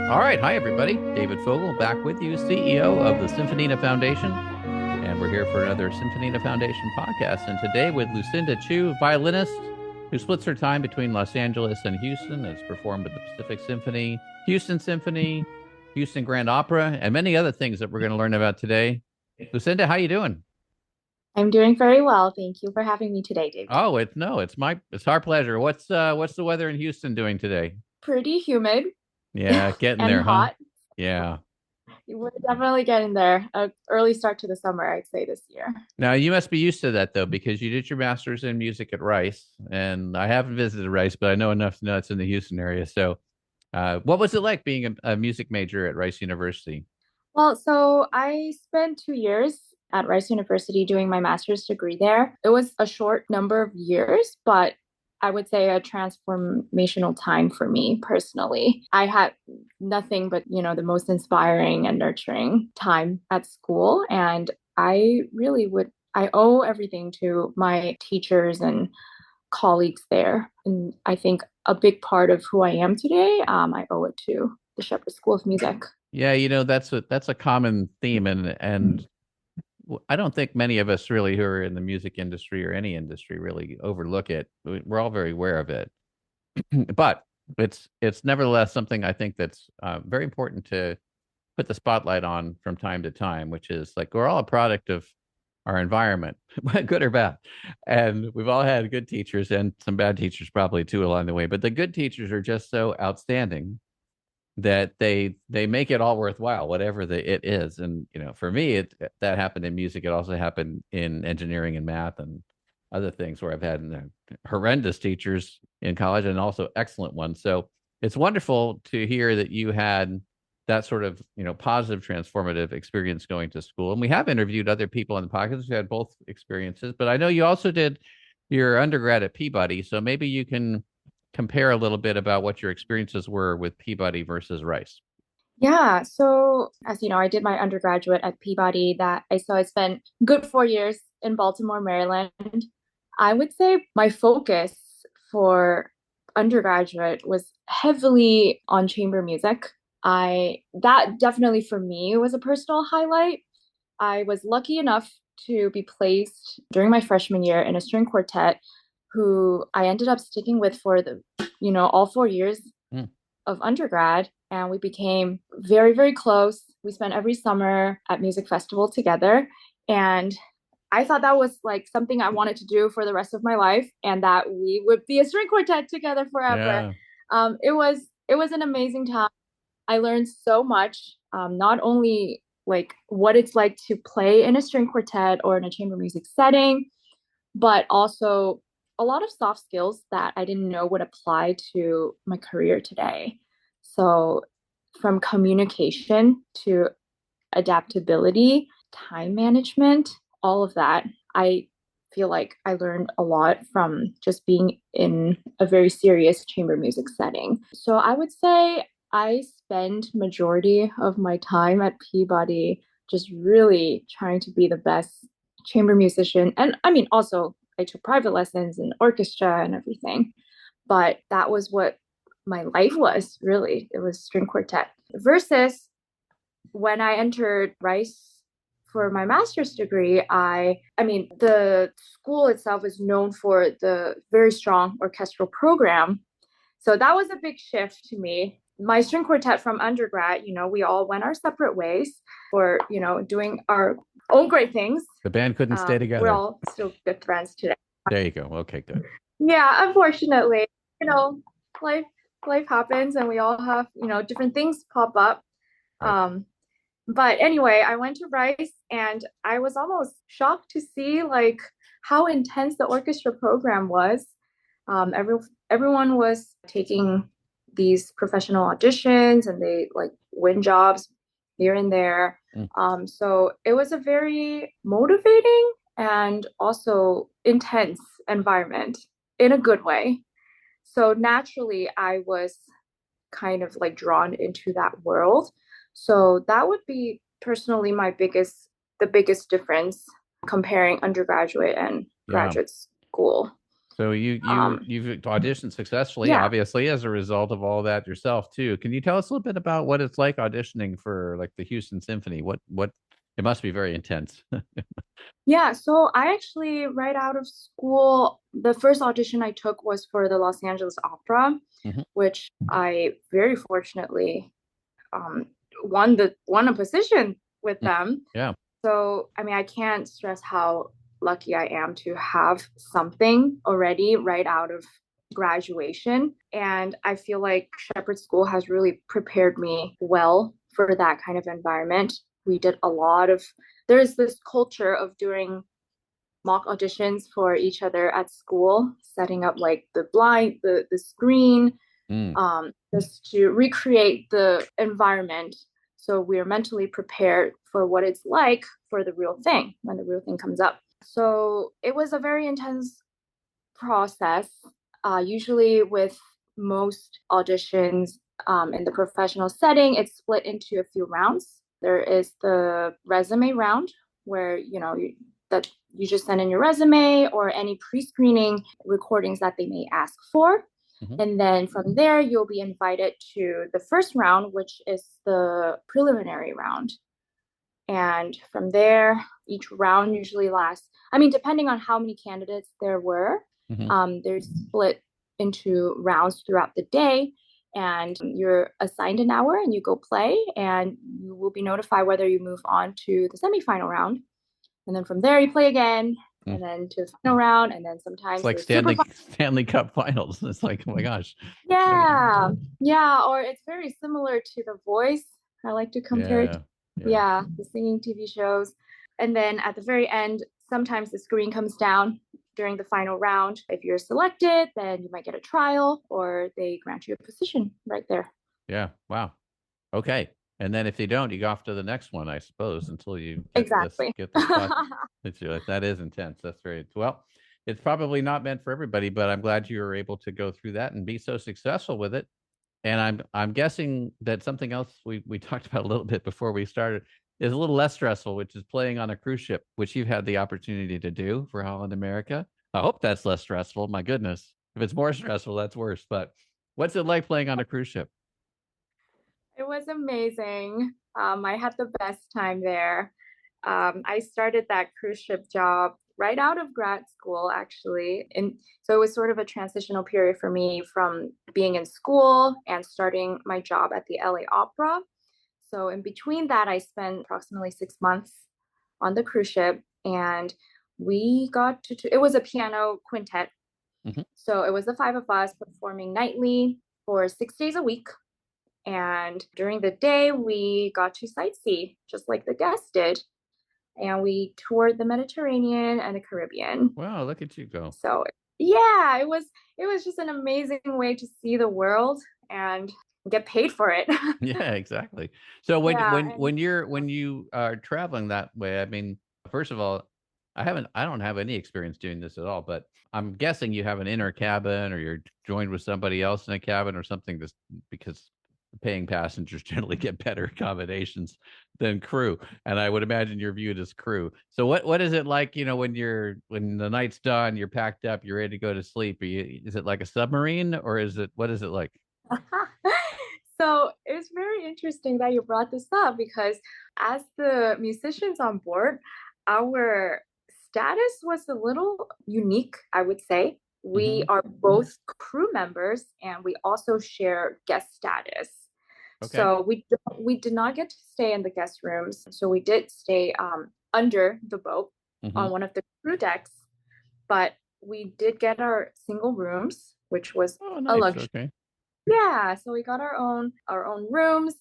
All right. Hi, everybody. David Fogel back with you, CEO of the Symphonina Foundation. And we're here for another Symphonina Foundation podcast. And today with Lucinda Chiu, violinist who splits her time between Los Angeles and Houston, has performed with the Pacific Symphony, Houston Symphony, Houston Grand Opera, and many other things that we're going to learn about today. Lucinda, how you doing? I'm doing very well. Thank you for having me today, David. Oh, it's our pleasure. What's the weather in Houston doing today? Pretty humid Yeah, getting and there, huh? hot. Yeah. We're definitely getting there. An early start to the summer, I'd say, this year. Now you must be used to that though, because you did your master's in music at Rice, and I haven't visited Rice, but I know enough to know it's in the Houston area. So, what was it like being a music major at Rice University? Well, so I spent 2 years at Rice University doing my master's degree there. It was a short number of years, but I would say a transformational time for me personally. I had nothing but, the most inspiring and nurturing time at school. And I owe everything to my teachers and colleagues there. And I think a big part of who I am today, I owe it to the Shepherd School of Music. Yeah, that's a common theme, and I don't think many of us really who are in the music industry or any industry really overlook it. We're all very aware of it, but it's nevertheless something I think that's very important to put the spotlight on from time to time, which is like we're all a product of our environment, good or bad. And we've all had good teachers and some bad teachers probably too along the way. But the good teachers are just so outstanding that they make it all worthwhile, whatever it is. And for me, it that happened in music. It also happened in engineering and math and other things where I've had horrendous teachers in college and also excellent ones. So it's wonderful to hear that you had that sort of positive transformative experience going to school. And we have interviewed other people in the podcast who had both experiences, but I know you also did your undergrad at Peabody, so maybe you can compare a little bit about what your experiences were with Peabody versus Rice. Yeah, so as you know, I did my undergraduate at Peabody. I spent good 4 years in Baltimore, Maryland. I would say my focus for undergraduate was heavily on chamber music. I That definitely for me was a personal highlight. I was lucky enough to be placed during my freshman year in a string quartet who I ended up sticking with for all 4 years Mm. of undergrad. And we became very, very close. We spent every summer at music festival together. And I thought that was like something I wanted to do for the rest of my life and that we would be a string quartet together forever. Yeah. It was an amazing time. I learned so much, not only like what it's like to play in a string quartet or in a chamber music setting, but also a lot of soft skills that I didn't know would apply to my career today. So, from communication to adaptability, time management, all of that, I feel like I learned a lot from just being in a very serious chamber music setting. So, I would say I spend majority of my time at Peabody just really trying to be the best chamber musician. And I mean, also, I took private lessons in orchestra and everything. But that was what my life was really. It was string quartet. Versus when I entered Rice for my master's degree, I mean, the school itself is known for the very strong orchestral program. So that was a big shift to me. My string quartet from undergrad, we all went our separate ways for, doing our own great things. The band couldn't stay We're together. all still good friends today. There you go. Okay, good. Yeah, unfortunately, you know, life life happens and we all have, different things pop up. Right. Um, but anyway, I went to Rice and I was almost shocked to see like how intense the orchestra program was. Everyone was taking these professional auditions and they like win jobs here and there. Mm. So it was a very motivating and also intense environment in a good way. So naturally, I was kind of like drawn into that world. So that would be personally the biggest difference comparing undergraduate and Yeah. graduate school. So Um, you've auditioned successfully, yeah, obviously, as a result of all that yourself too. Can you tell us a little bit about what it's like auditioning for like the Houston Symphony? What it must be very intense. yeah. So I actually, right out of school, the first audition I took was for the Los Angeles Opera, Hmm. which I very fortunately um, won a position with them. Yeah. So, I mean, I can't stress how lucky I am to have something already right out of graduation. And I feel like Shepherd School has really prepared me well for that kind of environment. We did a lot of, there's this culture of doing mock auditions for each other at school, setting up like the screen, Mm. just to recreate the environment so we're mentally prepared for what it's like for the real thing when the real thing comes up. So it was a very intense process. Usually, with most auditions in the professional setting, it's split into a few rounds. There is the resume round where that you just send in your resume or any pre-screening recordings that they may ask for. Hmm. And then from there, you'll be invited to the first round, which is the preliminary round. And from there, each round usually lasts, I mean, depending on how many candidates there were, Hmm. they're split into rounds throughout the day. And you're assigned an hour and you go play, and you will be notified whether you move on to the semifinal round. And then from there, you play again, and then to the final round. And then It's sometimes like the super. Stanley Cup Finals. It's like, oh my gosh. Yeah, yeah, or it's very similar to The Voice. I like to compare it to, Yeah. Yeah. yeah, the singing TV shows. And then at the very end, sometimes the screen comes down during the final round. If you're selected, then you might get a trial or they grant you a position right there. Yeah. Wow. Okay. And then if you don't, you go off to the next one, I suppose, until you Exactly. get the spot. That is intense. That's very well. It's probably not meant for everybody, but I'm glad you were able to go through that and be so successful with it. And I'm guessing that something else we talked about a little bit before we started is a little less stressful, which is playing on a cruise ship, which you've had the opportunity to do for Holland America. I hope that's less stressful. My goodness. If it's more stressful, that's worse. But what's it like playing on a cruise ship? It was amazing. I had the best time there. I started that cruise ship job right out of grad school, actually. And so it was sort of a transitional period for me from being in school and starting my job at the LA Opera. So in between that, I spent approximately 6 months on the cruise ship, and we got it was a piano quintet. Hmm. So it was the five of us performing nightly for 6 days a week, and during the day, we got to sightsee just like the guests did. And we toured the Mediterranean and the Caribbean. Wow, look at you go. So yeah, it was just an amazing way to see the world and get paid for it. Yeah, exactly. So Yeah. And when you are traveling that way, I mean, first of all, I don't have any experience doing this at all, but I'm guessing you have an inner cabin or you're joined with somebody else in a cabin or something just because paying passengers generally get better accommodations than crew. And I would imagine you're viewed as crew. So what is it like, when the night's done, you're packed up, you're ready to go to sleep? Is it like a submarine or what is it like? so it's very interesting that you brought this up because as the musicians on board, our status was a little unique, I would say. We Hmm. are both crew members and we also share guest status. Okay. So we did not get to stay in the guest rooms. So we did stay under the boat Hmm. on one of the crew decks, but we did get our single rooms, which was Oh, a nice. luxury. Okay. Yeah, so we got our own rooms,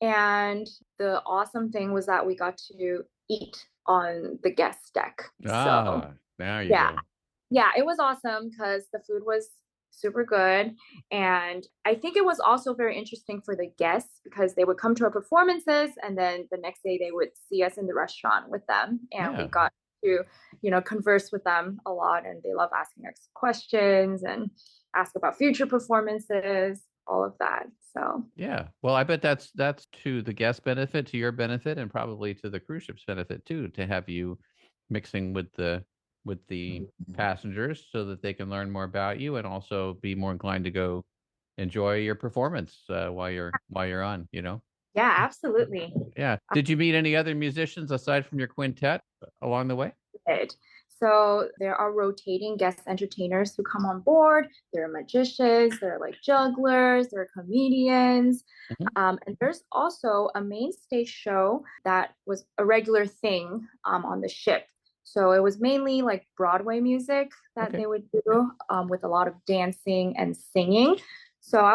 and the awesome thing was that we got to eat on the guest deck. So Ah, there you yeah, go. yeah, it was awesome because the food was super good. And I think it was also very interesting for the guests because they would come to our performances and then the next day they would see us in the restaurant with them. And we Yeah. got to, converse with them a lot. And they love asking us questions and ask about future performances, all of that. So Yeah. Well, I bet that's to the guest benefit, to your benefit, and probably to the cruise ship's benefit too, to have you mixing with the with the passengers so that they can learn more about you and also be more inclined to go enjoy your performance while you're on, you know? Yeah, absolutely. Yeah. Did you meet any other musicians aside from your quintet along the way? It. So there are rotating guest entertainers who come on board. There are magicians, there are like jugglers, there are comedians. Mhm. And there's also a main stage show that was a regular thing on the ship. So it was mainly like Broadway music that Okay. they would do with a lot of dancing and singing. So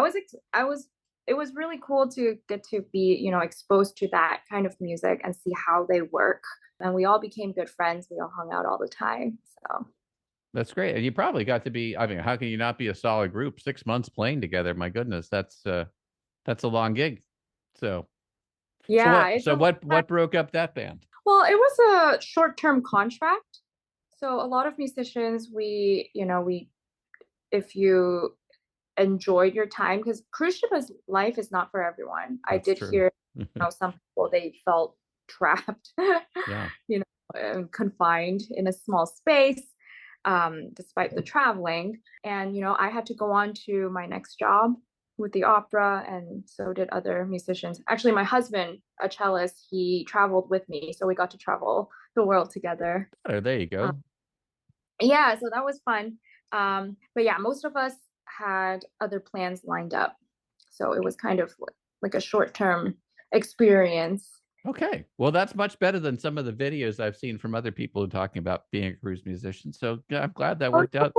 it was really cool to get to be, exposed to that kind of music and see how they work. And we all became good friends. We all hung out all the time. So That's great. And you probably got to be, I mean, how can you not be a solid group? 6 months playing together. My goodness, that's a long gig. So yeah, it's a what broke up that band? well, it was a short-term contract. So a lot of musicians, we if you enjoyed your time, because cruise ship life is not for everyone. I That's did true. hear, some people they felt trapped, Yeah. and confined in a small space, despite the traveling. And I had to go on to my next job with the opera, and so did other musicians. Actually, my husband, a cellist, he traveled with me, so we got to travel the world together. Oh, there you Um, go. yeah, so that was fun. But yeah, most of us had other plans lined up. So it was kind of like a short-term experience. Okay. Well, that's much better than some of the videos I've seen from other people who talking about being a cruise musician. So yeah, I'm glad that Oh, worked out.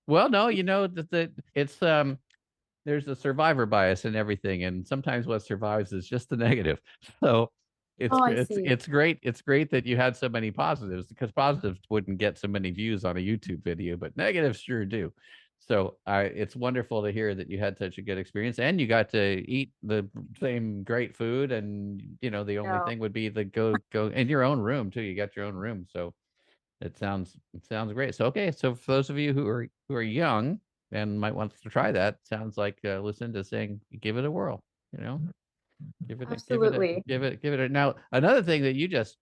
Well, no, that it's there's a survivor bias in everything, and sometimes what survives is just the negative. So oh, I see. it's great. It's great that you had so many positives because positives wouldn't get so many views on a YouTube video, but negatives sure do. So it's wonderful to hear that you had such a good experience and you got to eat the same great food. And the only No, thing would be the go in your own room too. You got your own room, so it sounds great. So okay, so for those of you who are young and might want to try that, sounds like Lucinda saying, give it a whirl. You know, absolutely. give it a. Now another thing that you just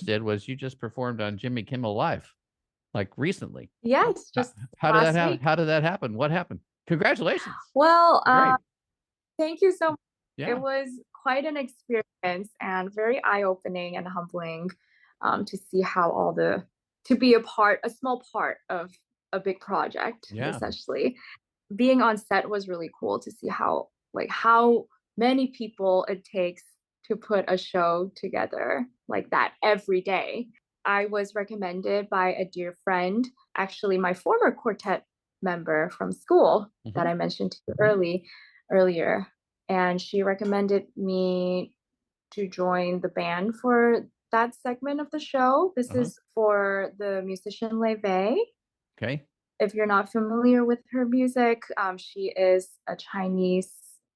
did was you just performed on Jimmy Kimmel Live, like recently. Yes, How, just last happen? week. How did that happen? What happened? Congratulations! Well, Great. thank you so much. It Yeah. was quite an experience and very eye-opening and humbling, to see how to be a small part of a big project, Yeah. essentially. Being on set was really cool to see how many people it takes to put a show together like that every day. I was recommended by a dear friend, actually my former quartet member from school that Hmm. I mentioned to you earlier, and she recommended me to join the band for that segment of the show. This Uh-huh. is for the musician Leve. Okay. If you're not familiar with her music, she is a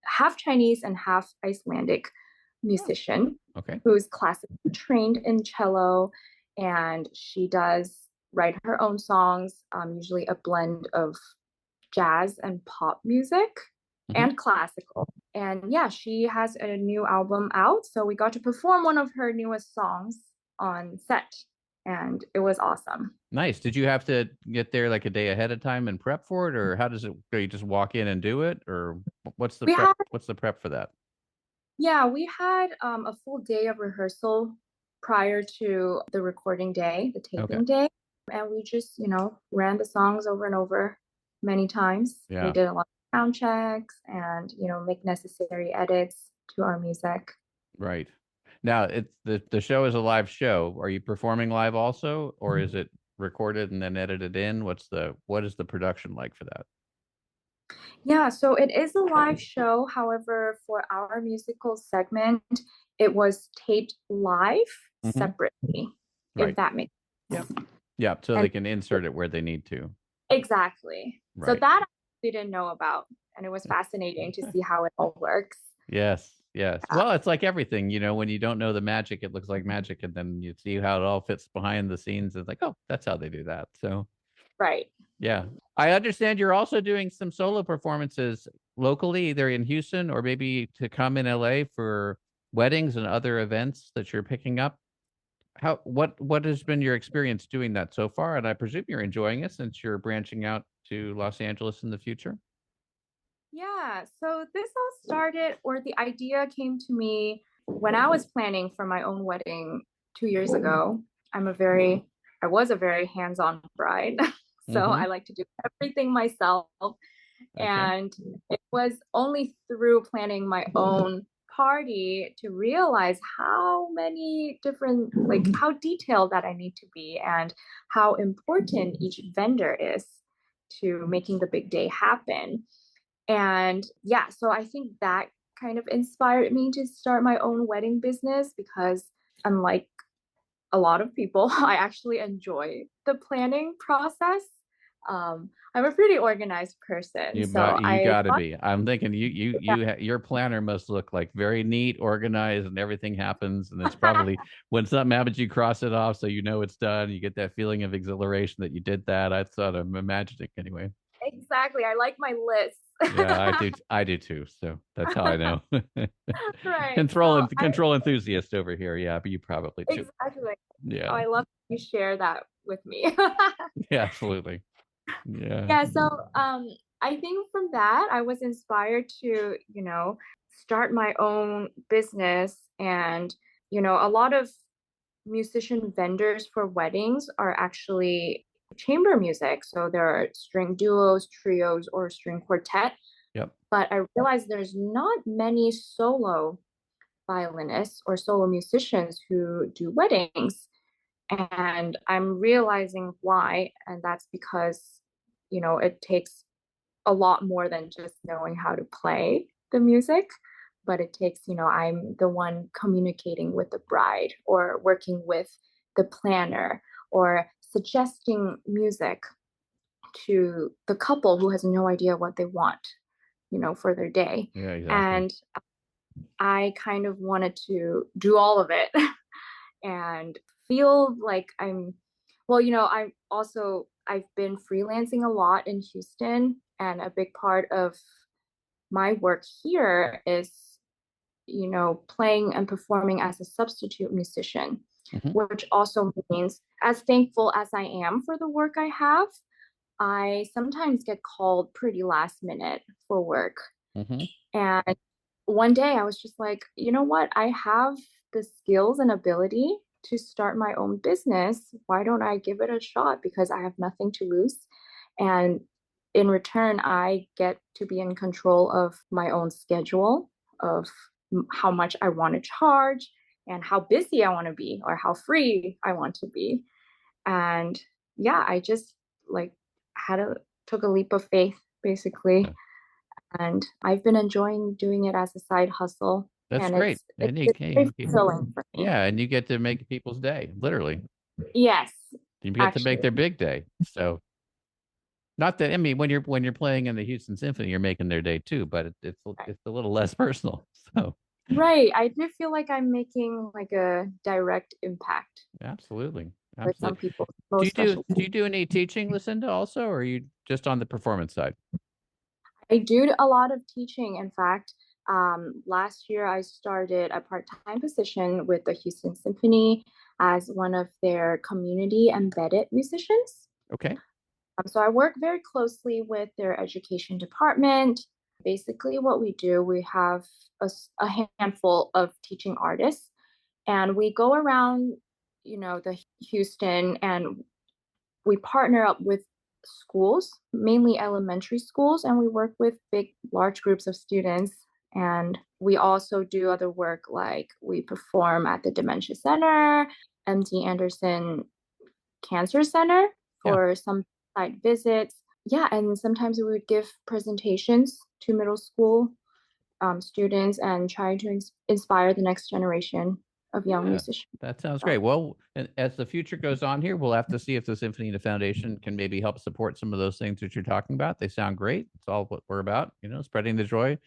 half Chinese and half Icelandic Oh, musician okay. who's classically trained in cello, and she does write her own songs, usually a blend of jazz and pop music Hmm. and classical. And yeah, she has a new album out, so we got to perform one of her newest songs on set, and it was awesome. Nice. Did you have to get there like a day ahead of time and prep for it, or how does it? Do you just walk in and do it, or what's the We prep? had What's the prep for that? Yeah, we had a full day of rehearsal prior to the recording day, the Okay. taping day, and we just, ran the songs over and over many times. We Yeah. did a lot of sound checks and, make necessary edits to our music. Right. Now it's the show is a live show. Are you performing live also, or is it recorded and then edited in? What is the production like for that? Yeah, so it is a live show. However, for our musical segment, it was taped live Hmm. separately, if Right. that makes Yep. sense. Yep. So And they can insert it where they need to. exactly. So Right. that I didn't know about, and it was fascinating to see how it all works. Yes, yes. Yeah, Well, it's like everything, when you don't know the magic, it looks like magic, and then you see how it all fits behind the scenes. It's like, oh, that's how they do that. So, right. yeah. I understand you're also doing some solo performances locally, either in Houston or maybe to come in LA for weddings and other events that you're picking up. What has been your experience doing that so far? And I presume you're enjoying it since you're branching out to Los Angeles in the future. Yeah, so this all started, or the idea came to me when I was planning for my own wedding 2 years ago. I was a very hands-on bride, so Mm-hmm. I like to do everything myself. Okay. And it was only through planning my own party to realize how many different, like how detailed that I need to be and how important each vendor is to making the big day happen. And yeah, so I think that kind of inspired me to start my own wedding business because unlike a lot of people, I actually enjoy the planning process. I'm a pretty organized person, so You I got to thought, be. I'm thinking yeah. your planner must look like very neat, organized, and everything happens. And it's probably when something happens, you cross it off so you know it's done. You get that feeling of exhilaration that you did that. I thought I'm imagining anyway. Exactly. I like my list. Yeah, I do. I do too. So that's how I know. Right. Control So I control enthusiast over here. Yeah, but you probably too. exactly. Oh, Yeah. I love you share that with me. Yeah, absolutely. Yeah. Yeah, so I think from that I was inspired to, start my own business and, a lot of musician vendors for weddings are actually chamber music. So there are string duos, trios, or string quartet. Yep. But I realized there's not many solo violinists or solo musicians who do weddings. And I'm realizing why. And that's because, it takes a lot more than just knowing how to play the music, but it takes, I'm the one communicating with the bride or working with the planner or suggesting music to the couple who has no idea what they want, for their day. Yeah, exactly. And I kind of wanted to do all of it and feel like well, I've been freelancing a lot in Houston, and a big part of my work here is, playing and performing as a substitute musician, Hmm. which also means, as thankful as I am for the work I have, I sometimes get called pretty last minute for work. Hmm. And one day I was just like, you know what? I have the skills and ability to start my own business. Why don't I give it a shot? Because I have nothing to lose. And in return, I get to be in control of my own schedule, of how much I want to charge and how busy I want to be or how free I want to be. And yeah, I just like had a took a leap of faith basically, and I've been enjoying doing it as a side hustle, That's and great. it's And it's very fulfilling for me. yeah, and you get to make people's day, literally. Yes, You get to make actually. their big day. So not that I mean when you're playing in the Houston Symphony, you're making their day too, but it's a little less personal. So Right. I do feel like I'm making like a direct impact absolutely. with some Absolutely. people, most Do especially. you do any teaching, Lucinda, also, or are you just on the performance side? I do a lot of teaching. In fact, last year I started a part-time position with the Houston Symphony as one of their community embedded musicians. Okay. So I work very closely with their education department. Basically, what we do, we have a handful of teaching artists, and we go around, the Houston, and we partner up with schools, mainly elementary schools, and we work with large groups of students. And we also do other work like we perform at the Dementia Center, MD Anderson Cancer Center Yeah. for some site visits. Yeah, and sometimes we would give presentations to middle school students and try to inspire the next generation of young Yeah, musicians. that sounds So, great. Well, and as the future goes on here, we'll have to see if the Symphonina Foundation can maybe help support some of those things that you're talking about. They sound great. It's all what we're about, spreading the joy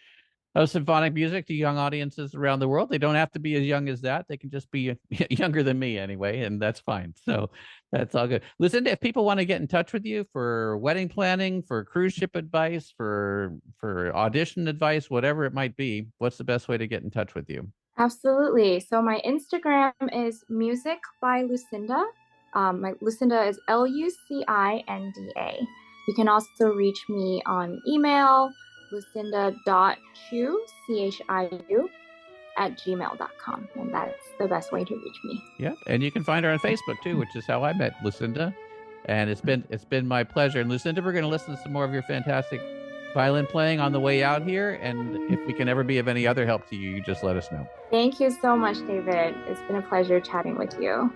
of symphonic music to young audiences around the world. They don't have to be as young as that. They can just be younger than me anyway, and that's fine. So that's all good. Listen, if people want to get in touch with you for wedding planning, for cruise ship advice, for audition advice, whatever it might be, what's the best way to get in touch with you? Absolutely. So my Instagram is music by Lucinda. My Lucinda is Lucinda. You can also reach me on email, lucinda.chiu, Chiu, @gmail.com. And that's the best way to reach me. Yep, and you can find her on Facebook too, which is how I met Lucinda. And it's been my pleasure. And Lucinda, we're going to listen to some more of your fantastic violin playing on the way out here. And if we can ever be of any other help to you, you just let us know. Thank you so much, David. It's been a pleasure chatting with you.